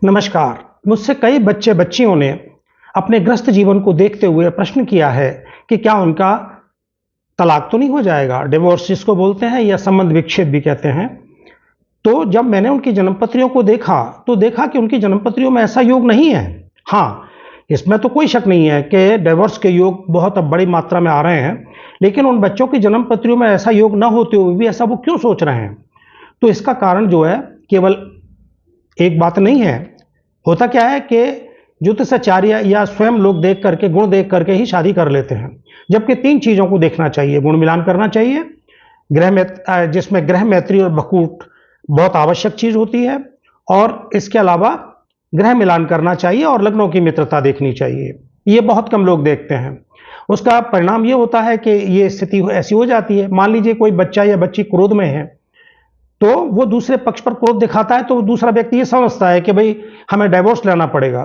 नमस्कार। मुझसे कई बच्चे बच्चियों ने अपने ग्रस्त जीवन को देखते हुए प्रश्न किया है कि क्या उनका तलाक तो नहीं हो जाएगा, डिवोर्स जिसको बोलते हैं या संबंध विच्छेद भी कहते हैं। तो जब मैंने उनकी जन्मपत्रियों को देखा तो देखा कि उनकी जन्मपत्रियों में ऐसा योग नहीं है। हाँ, इसमें तो कोई शक नहीं है कि डिवोर्स के योग बहुत अब बड़ी मात्रा में आ रहे हैं, लेकिन उन बच्चों की जन्मपत्रियों में ऐसा योग न होते हुए भी ऐसा वो क्यों सोच रहे हैं? तो इसका कारण जो है केवल एक बात नहीं है। होता क्या है कि ज्योतिषाचार्य या स्वयं लोग देख करके, गुण देख करके ही शादी कर लेते हैं, जबकि तीन चीज़ों को देखना चाहिए। गुण मिलान करना चाहिए, जिसमें ग्रह मैत्री और बकूट बहुत आवश्यक चीज़ होती है, और इसके अलावा ग्रह मिलान करना चाहिए और लग्नों की मित्रता देखनी चाहिए। ये बहुत कम लोग देखते हैं। उसका परिणाम ये होता है कि ये स्थिति ऐसी हो जाती है। मान लीजिए कोई बच्चा या बच्ची क्रोध में है, तो वो दूसरे पक्ष पर क्रोध दिखाता है, तो दूसरा व्यक्ति ये समझता है कि भाई हमें डाइवोर्स लेना पड़ेगा।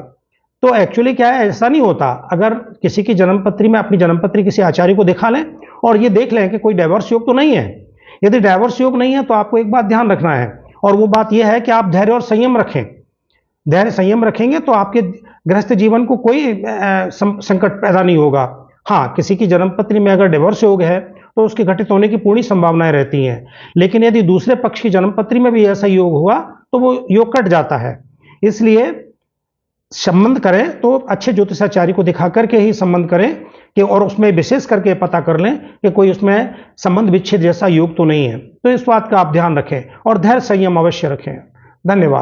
तो एक्चुअली क्या है, ऐसा नहीं होता। अगर किसी की जन्मपत्री में अपनी जन्मपत्री किसी आचार्य को दिखा लें और ये देख लें कि कोई डाइवोर्स योग तो नहीं है। यदि डाइवोर्स योग नहीं है तो आपको एक बात ध्यान रखना है, और वो बात यह है कि आप धैर्य और संयम रखें। धैर्य संयम रखेंगे तो आपके गृहस्थ जीवन को कोई संकट पैदा नहीं होगा। हाँ, किसी की जन्मपत्री में अगर डिवोर्स योग है तो उसके घटित होने की पूरी संभावनाएं रहती हैं, लेकिन यदि दूसरे पक्ष की जन्मपत्री में भी ऐसा योग हुआ तो वो योग कट जाता है। इसलिए संबंध करें तो अच्छे ज्योतिषाचार्य को दिखा करके ही संबंध करें, कि और उसमें विशेष करके पता कर लें कि कोई उसमें संबंध विच्छेद जैसा योग तो नहीं है। तो इस बात का आप ध्यान रखें और धैर्य संयम अवश्य रखें। धन्यवाद।